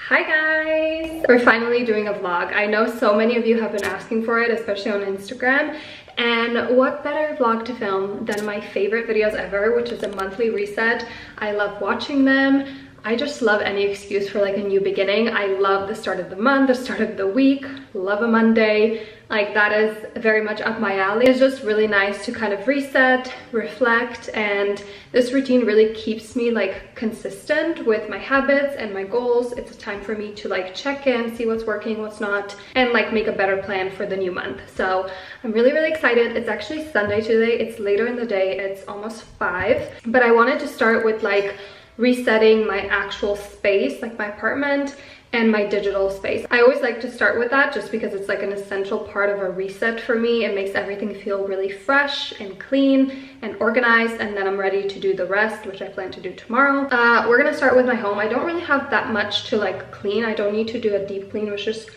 Hi guys! We're finally doing a vlog. I know so many of you have been asking for it, especially on Instagram. And what better vlog to film than my favorite videos ever, which is a monthly reset. I love watching them. I just love any excuse for like a new beginning. I love the start of the month, the start of the week, love a Monday. Like that is very much up my alley. It's just really nice to kind of reset, reflect, and this routine really keeps me like consistent with my habits and my goals. It's a time for me to like check in, see what's working, what's not, and like make a better plan for the new month. So I'm really excited. It's actually Sunday today. It's later in the day. It's almost 5, but I wanted to start with like resetting my actual space, like my apartment and my digital space. I always like to start with that just because it's like an essential part of a reset for me. It makes everything feel really fresh and clean and organized, and then I'm ready to do the rest, which I plan to do tomorrow. We're gonna start with my home. I don't really have that much to like clean. I don't need to do a deep clean, which is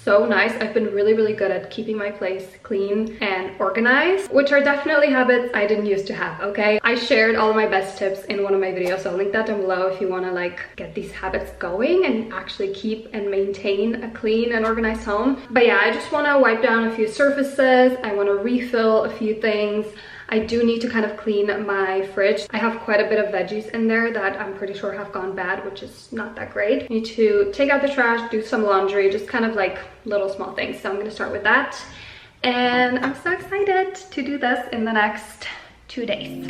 so nice. I've been really good at keeping my place clean and organized, which are definitely habits I didn't used to have, okay? I shared all of my best tips in one of my videos, so I'll link that down below if you want to like get these habits going and actually keep and maintain a clean and organized home. But yeah, I just want to wipe down a few surfaces. I want to refill a few things. I do need to kind of clean my fridge. I have quite a bit of veggies in there that I'm pretty sure have gone bad, which is not that great. I need to take out the trash, do some laundry, just kind of like little small things. So I'm gonna start with that. And I'm so excited to do this in the next 2 days.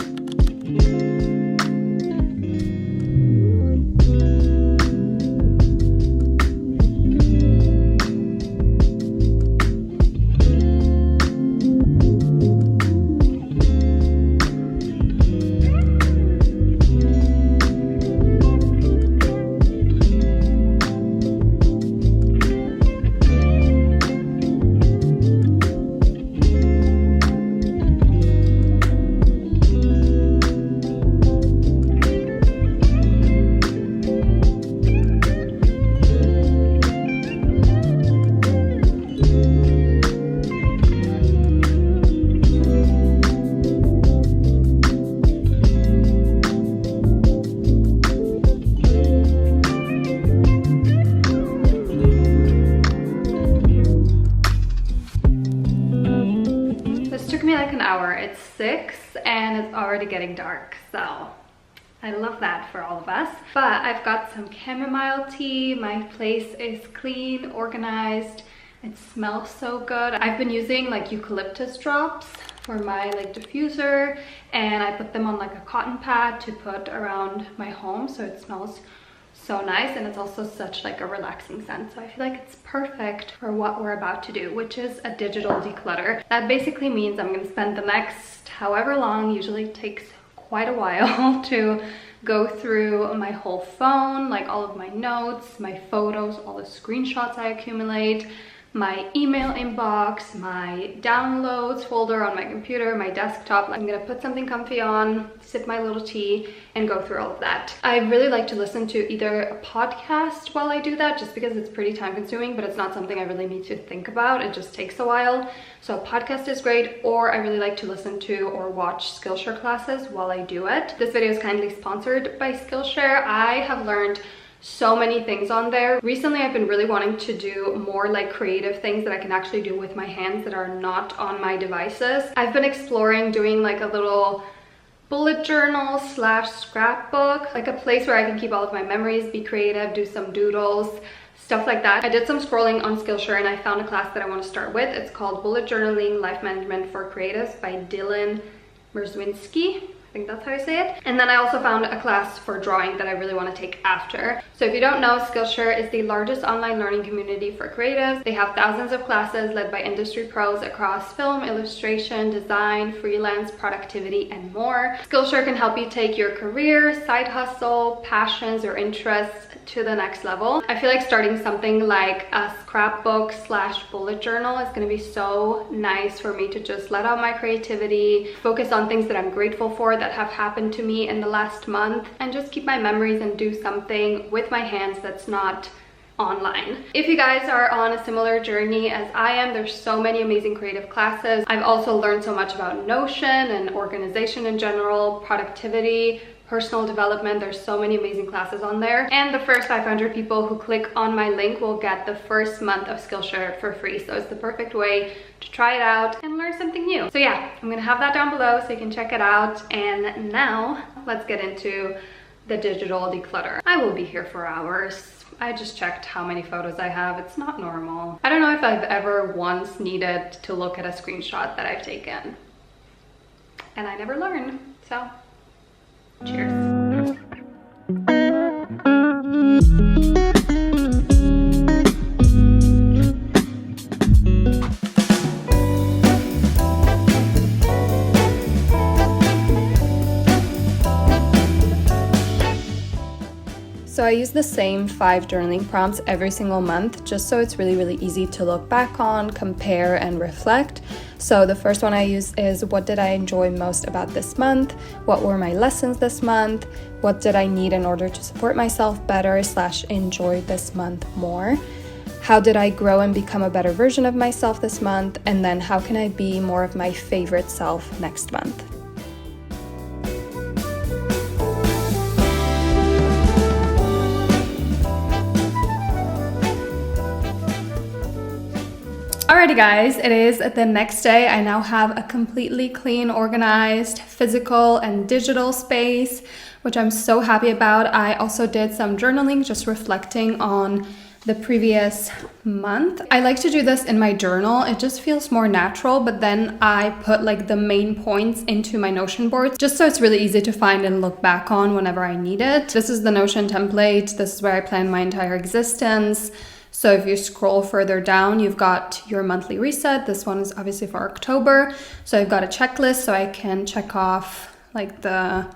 It's 6 and it's already getting dark, so I love that for all of us. But I've got some chamomile tea. My place is clean, organized. It smells so good. I've been using like eucalyptus drops for my like diffuser, and I put them on like a cotton pad to put around my home so it smells so nice, and it's also such like a relaxing scent. So I feel like it's perfect for what we're about to do, which is a digital declutter. That basically means I'm gonna spend the next however long, usually it takes quite a while, to go through my whole phone, like all of my notes, my photos, all the screenshots I accumulate, my email inbox, my downloads folder on my computer, my desktop. I'm gonna put something comfy on, sip my little tea, and go through all of that. I really like to listen to either a podcast while I do that, just because it's pretty time consuming, but it's not something I really need to think about. It just takes a while. So a podcast is great, or I really like to listen to or watch Skillshare classes while I do it. This video is kindly sponsored by Skillshare. I have learned so many things on there. Recently, I've been really wanting to do more like creative things that I can actually do with my hands that are not on my devices. I've been exploring doing like a little bullet journal / scrapbook, like a place where I can keep all of my memories, be creative, do some doodles, stuff like that. I did some scrolling on Skillshare and I found a class that I want to start with. It's called Bullet Journaling Life Management for Creatives by Dylan Merzwinski. I think that's how you say it. And then I also found a class for drawing that I really want to take after. So if you don't know, Skillshare is the largest online learning community for creatives. They have thousands of classes led by industry pros across film, illustration, design, freelance, productivity, and more. Skillshare can help you take your career, side hustle, passions, or interests to the next level. I feel like starting something like a scrapbook / bullet journal is going to be so nice for me to just let out my creativity, focus on things that I'm grateful for that have happened to me in the last month, and just keep my memories and do something with my hands that's not online. If you guys are on a similar journey as I am, there's so many amazing creative classes. I've also learned so much about Notion and organization in general, productivity, personal development. There's so many amazing classes on there, and the first 500 people who click on my link will get the first month of Skillshare for free. So it's the perfect way to try it out and learn something new. So yeah, I'm gonna have that down below so you can check it out. And now let's get into the digital declutter. I will be here for hours. I just checked how many photos I have. It's not normal. I don't know if I've ever once needed to look at a screenshot that I've taken, and I never learned. So cheers. So I use the same 5 journaling prompts every single month, just so it's really easy to look back on, compare, and reflect. So the first one I use is, what did I enjoy most about this month? What were my lessons this month? What did I need in order to support myself better / enjoy this month more? How did I grow and become a better version of myself this month? And then how can I be more of my favorite self next month? Alrighty guys, it is the next day. I now have a completely clean, organized physical and digital space, which I'm so happy about. I also did some journaling, just reflecting on the previous month. I like to do this in my journal. It just feels more natural, but then I put like the main points into my Notion board, just so it's really easy to find and look back on whenever I need it. This is the Notion template. This is where I plan my entire existence. So if you scroll further down, you've got your monthly reset. This one is obviously for October. So I've got a checklist so I can check off like the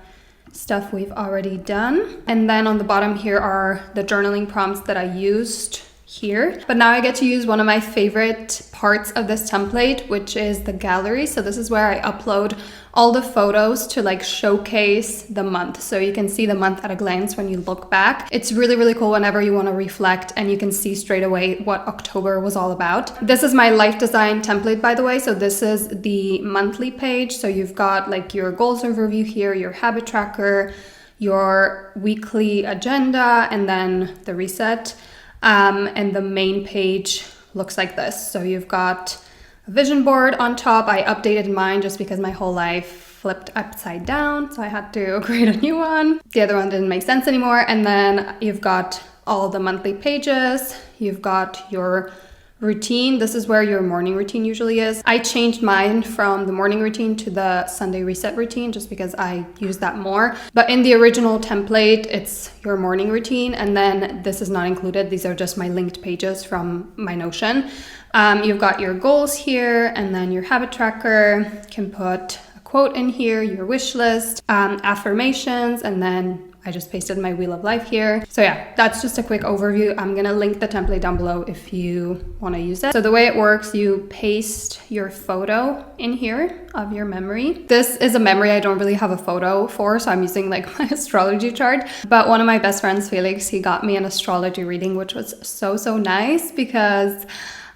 stuff we've already done. And then on the bottom here are the journaling prompts that I used here. But now I get to use one of my favorite parts of this template, which is the gallery. So this is where I upload all the photos to like showcase the month. So you can see the month at a glance when you look back. It's really cool whenever you want to reflect and you can see straight away what October was all about. This is my life design template, by the way. So this is the monthly page. So you've got like your goals overview here, your habit tracker, your weekly agenda, and then the reset. And the main page looks like this. So you've got a vision board on top. I updated mine just because my whole life flipped upside down, so I had to create a new one. The other one didn't make sense anymore. And then you've got all the monthly pages. You've got your routine. This is where your morning routine usually is. I changed mine from the morning routine to the Sunday reset routine just because I use that more. But in the original template, it's your morning routine, and then this is not included. These are just my linked pages from my Notion. You've got your goals here, and then your habit tracker. You can put a quote in here, your wish list, affirmations, and then I just pasted my wheel of life here. So yeah, that's just a quick overview. I'm gonna link the template down below if you wanna use it. So the way it works, you paste your photo in here of your memory. This is a memory I don't really have a photo for, so I'm using like my astrology chart. But one of my best friends, Felix, he got me an astrology reading, which was so nice because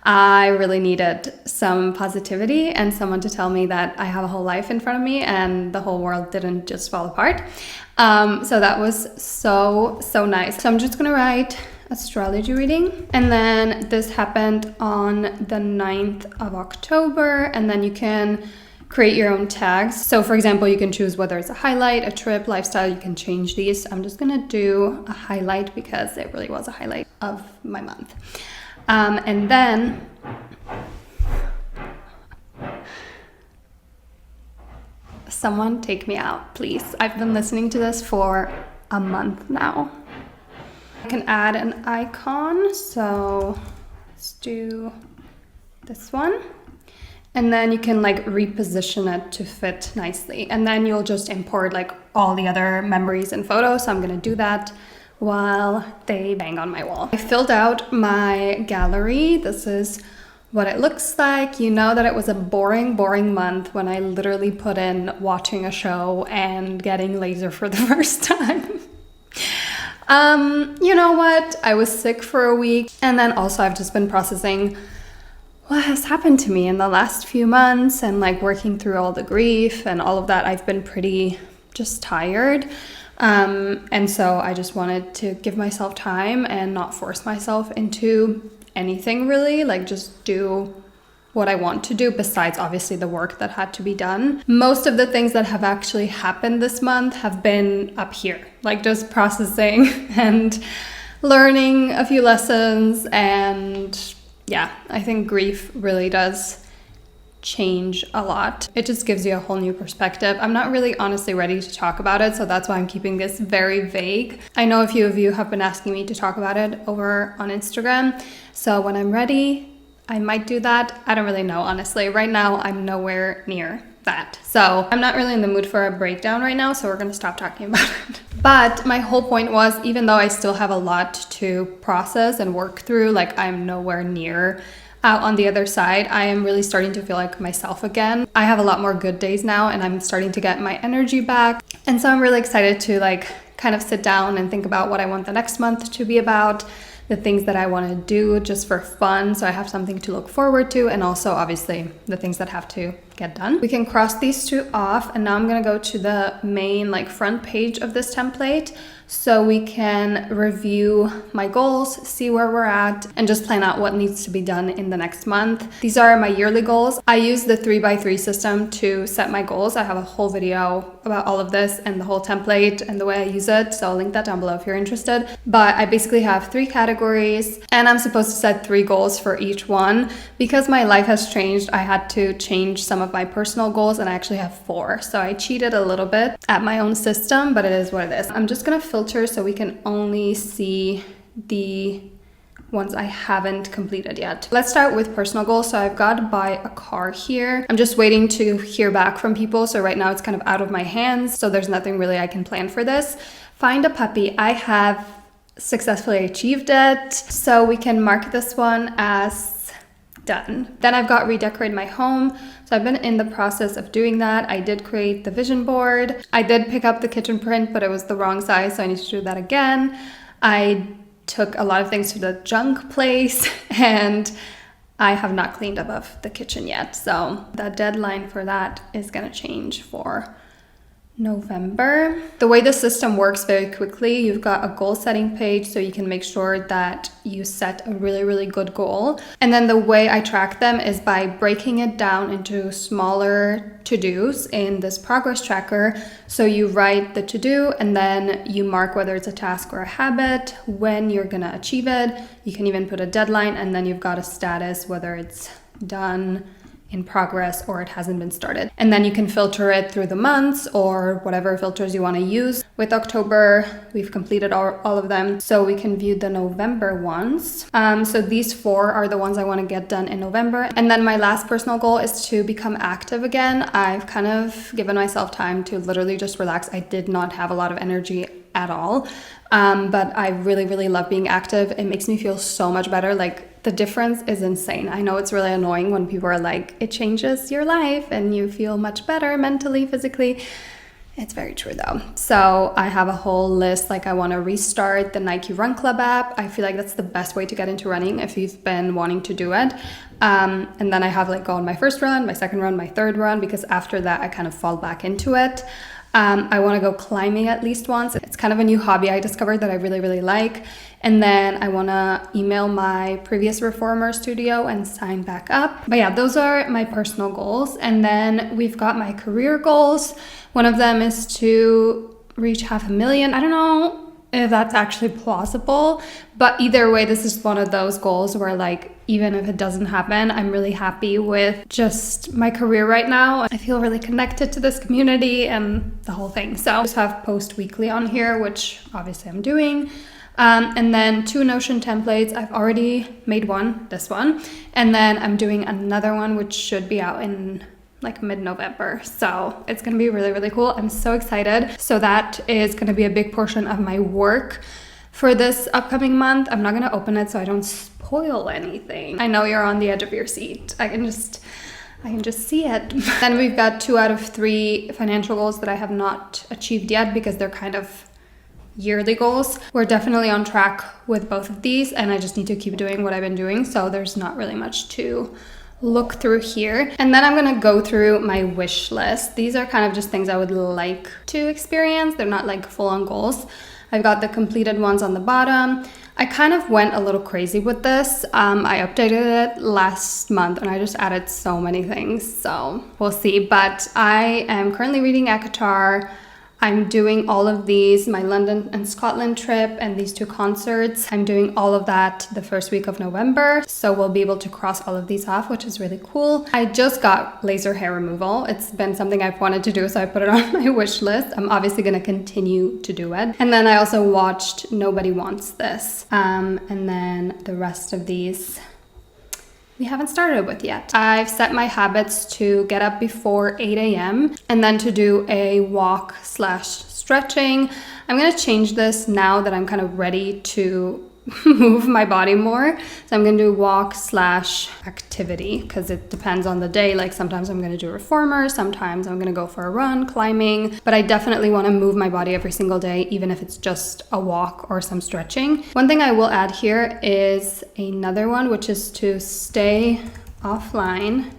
I really needed some positivity and someone to tell me that I have a whole life in front of me and the whole world didn't just fall apart. So that was so nice. So I'm just gonna write astrology reading, and then this happened on the 9th of October, and then you can create your own tags. So for example, you can choose whether it's a highlight, a trip, lifestyle. You can change these. I'm just gonna do a highlight because it really was a highlight of my month. And then someone take me out, please. I've been listening to this for a month now. I can add an icon, so let's do this one. And then you can like reposition it to fit nicely. And then you'll just import like all the other memories and photos. So I'm gonna do that while they bang on my wall. I filled out my gallery. This is what it looks like. You know that it was a boring month when I literally put in watching a show and getting laser for the first time. You know what? I was sick for a week, and then also I've just been processing what has happened to me in the last few months and like working through all the grief and all of that. I've been pretty just tired. And so I just wanted to give myself time and not force myself into anything really, like just do what I want to do besides obviously the work that had to be done. Most of the things that have actually happened this month have been up here, like just processing and learning a few lessons. And yeah, I think grief really does change a lot. It just gives you a whole new perspective. I'm not really honestly ready to talk about it, so that's why I'm keeping this very vague. I know a few of you have been asking me to talk about it over on Instagram, so when I'm ready, I might do that. I don't really know, honestly. Right now, I'm nowhere near that. So I'm not really in the mood for a breakdown right now, so we're gonna stop talking about it. But my whole point was, even though I still have a lot to process and work through, like I'm nowhere near out on the other side, I am really starting to feel like myself again. I have a lot more good days now and I'm starting to get my energy back. And so I'm really excited to like kind of sit down and think about what I want the next month to be about, the things that I want to do just for fun, so I have something to look forward to, and also obviously the things that have to get done. We can cross these two off, and now I'm gonna go to the main like front page of this template so we can review my goals, see where we're at, and just plan out what needs to be done in the next month. These are my yearly goals. I use the 3x3 system to set my goals. I have a whole video about all of this and the whole template and the way I use it, so I'll link that down below if you're interested. But I basically have 3 categories and I'm supposed to set 3 goals for each one. Because my life has changed, I had to change some of my personal goals and I actually have 4. So I cheated a little bit at my own system, but it is what it is. I'm just gonna filter so we can only see the ones I haven't completed yet. Let's start with personal goals. So I've got to buy a car here. I'm just waiting to hear back from people. So right now it's kind of out of my hands. So there's nothing really I can plan for this. Find a puppy. I have successfully achieved it. So we can mark this one as done. Then I've got redecorate my home. So I've been in the process of doing that. I did create the vision board. I did pick up the kitchen print, but it was the wrong size, so I need to do that again. I took a lot of things to the junk place and I have not cleaned above the kitchen yet. So the deadline for that is gonna change for November. The way the system works very quickly, you've got a goal setting page so you can make sure that you set a really good goal. And then the way I track them is by breaking it down into smaller to-dos in this progress tracker. So you write the to-do and then you mark whether it's a task or a habit, when you're gonna achieve it. You can even put a deadline and then you've got a status, whether it's done, in progress, or it hasn't been started. And then you can filter it through the months or whatever filters you want to use. With October, we've completed all of them, so we can view the November ones. So these 4 are the ones I want to get done in November. And then my last personal goal is to become active again. I've kind of given myself time to literally just relax. I did not have a lot of energy at all. But I really love being active. It makes me feel so much better. Like the difference is insane. I know it's really annoying when people are like, it changes your life and you feel much better mentally, physically. It's very true though. So I have a whole list, like I want to restart the Nike Run Club app. I feel like that's the best way to get into running if you've been wanting to do it. And then I have like go on my first run, my second run, my third run, because after that I kind of fall back into it. I want to go climbing at least once. It's kind of a new hobby I discovered that I really like. And then I want to email my previous reformer studio and sign back up. But yeah, those are my personal goals. And then we've got my career goals. One of them is to reach 500,000. I don't know if that's actually plausible, but either way, this is one of those goals where like, even if it doesn't happen, I'm really happy with just my career right now. I feel really connected to this community and the whole thing. So I just have post weekly on here, which obviously I'm doing. And then 2 Notion templates. I've already made one, this one. And then I'm doing another one, which should be out in like mid-November. So it's gonna be really cool. I'm so excited. So that is gonna be a big portion of my work for this upcoming month. I'm not gonna open it so I don't spoil anything. I know you're on the edge of your seat. I can just see it. Then we've got 2 out of 3 financial goals that I have not achieved yet because they're kind of yearly goals. We're definitely on track with both of these and I just need to keep doing what I've been doing. So there's not really much to look through here, and then I'm gonna go through my wish list. These are kind of just things I would like to experience. They're not like full-on goals. I've got the completed ones on the bottom. I kind of went a little crazy with this. I updated it last month and I just added so many things, so we'll see. But I am currently reading Erculj. I'm doing all of these, my London and Scotland trip and these 2 concerts. I'm doing all of that the first week of November. So we'll be able to cross all of these off, which is really cool. I just got laser hair removal. It's been something I've wanted to do, so I put it on my wish list. I'm obviously gonna continue to do it. And then I also watched Nobody Wants This. And then the rest of these we haven't started with yet. I've set my habits to get up before 8 a.m. and then to do a walk / stretching. I'm gonna change this now that I'm kind of ready to move my body more. So I'm gonna do walk / activity because it depends on the day. Like sometimes I'm gonna do a reformer, sometimes I'm gonna go for a run, climbing, but I definitely wanna move my body every single day, even if it's just a walk or some stretching. One thing I will add here is another one, which is to stay offline,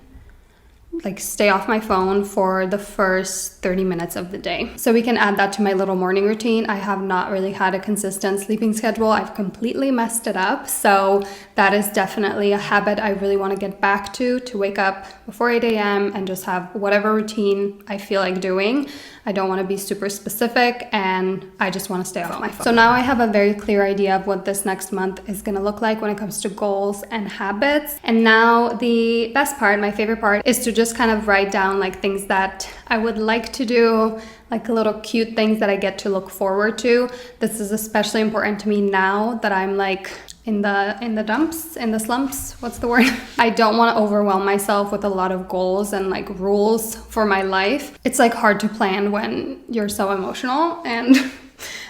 like stay off my phone for the first 30 minutes of the day. So we can add that to my little morning routine. I have not really had a consistent sleeping schedule. I've completely messed it up. So that is definitely a habit I really want to get back to wake up before 8 a.m. and just have whatever routine I feel like doing. I don't want to be super specific and I just want to stay off my phone. So now I have a very clear idea of what this next month is going to look like when it comes to goals and habits. And now the best part, my favorite part, is to just kind of write down like things that I would like to do, like little cute things that I get to look forward to. This is especially important to me now that I'm like in the slumps, what's the word? I don't want to overwhelm myself with a lot of goals and like rules for my life. It's like hard to plan when you're so emotional and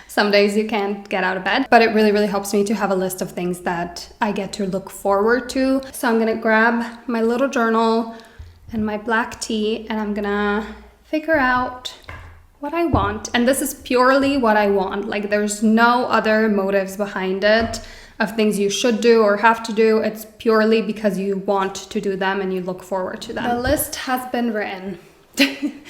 some days you can't get out of bed, but it really, really helps me to have a list of things that I get to look forward to. So I'm gonna grab my little journal and my black tea and I'm gonna figure out what I want. And this is purely what I want. Like there's no other motives behind it of things you should do or have to do. It's purely because you want to do them and you look forward to them. The list has been written.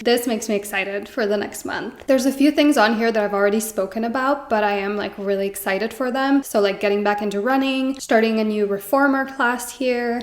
This makes me excited for the next month. There's a few things on here that I've already spoken about, but I am like really excited for them. So like getting back into running, starting a new reformer class here,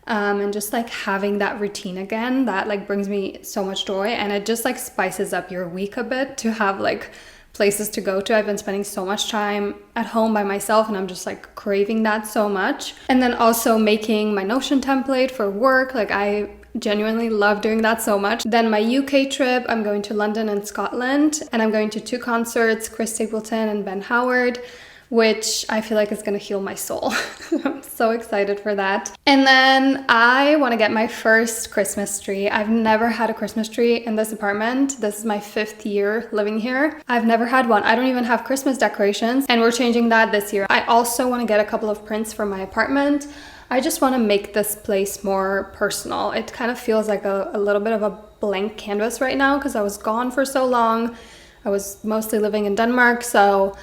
and just like having that routine again, that like brings me so much joy, and it just like spices up your week a bit to have like places to go to. I've been spending so much time at home by myself and I'm just like craving that so much. And then also making my Notion template for work. Like I genuinely love doing that so much. Then my UK trip, I'm going to London and Scotland and I'm going to 2 concerts, Chris Stapleton and Ben Howard, which I feel like is gonna heal my soul. I'm so excited for that. And then I wanna get my first Christmas tree. I've never had a Christmas tree in this apartment. This is my 5th year living here. I've never had one. I don't even have Christmas decorations and we're changing that this year. I also wanna get a couple of prints for my apartment. I just wanna make this place more personal. It kind of feels like a little bit of a blank canvas right now because I was gone for so long. I was mostly living in Denmark, so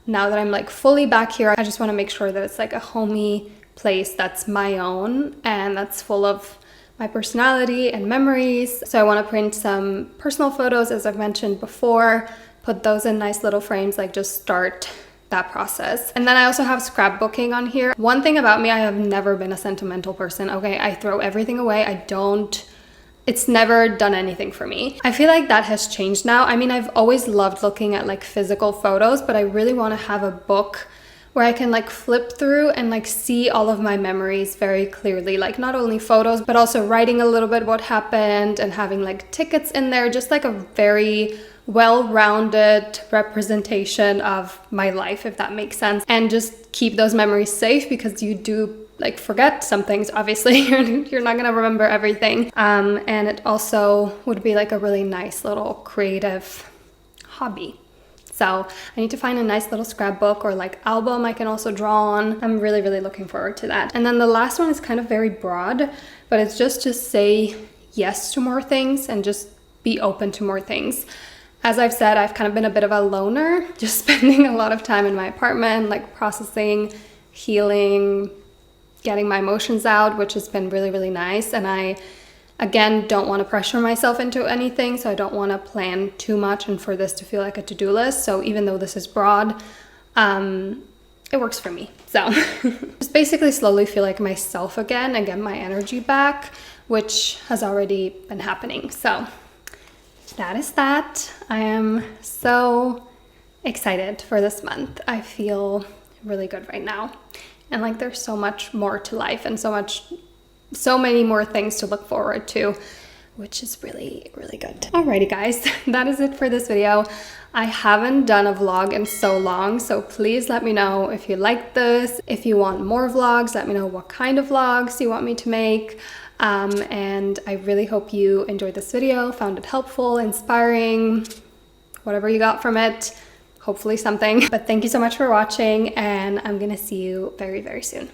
now that I'm like fully back here, I just want to make sure that it's like a homey place that's my own and that's full of my personality and memories. So I want to print some personal photos, as I've mentioned before, put those in nice little frames, like just start that process. And then I also have scrapbooking on here. One thing about me, I have never been a sentimental person. Okay, I throw everything away. It's never done anything for me. I feel like that has changed now. I mean, I've always loved looking at like physical photos, but I really want to have a book where I can like flip through and like see all of my memories very clearly. Like not only photos, but also writing a little bit what happened and having like tickets in there, just like a very well-rounded representation of my life, if that makes sense. And just keep those memories safe because you do like forget some things, obviously. You're not gonna remember everything. And it also would be like a really nice little creative hobby. So I need to find a nice little scrapbook or like album I can also draw on. I'm really, really looking forward to that. And then the last one is kind of very broad, but it's just to say yes to more things and just be open to more things. As I've said, I've kind of been a bit of a loner, just spending a lot of time in my apartment, like processing, healing, getting my emotions out, which has been really, really nice. And I, again, don't want to pressure myself into anything, so I don't want to plan too much and for this to feel like a to-do list. So even though this is broad, it works for me. So just basically slowly feel like myself again and get my energy back, which has already been happening. So that is that. I am so excited for this month. I feel really good right now. And like there's so much more to life and so many more things to look forward to, which is really, really good. Alrighty guys, that is it for this video. I haven't done a vlog in so long, so please let me know if you like this. If you want more vlogs, let me know what kind of vlogs you want me to make. And I really hope you enjoyed this video, found it helpful, inspiring, whatever you got from it, hopefully something. But thank you so much for watching, and I'm gonna see you very, very soon.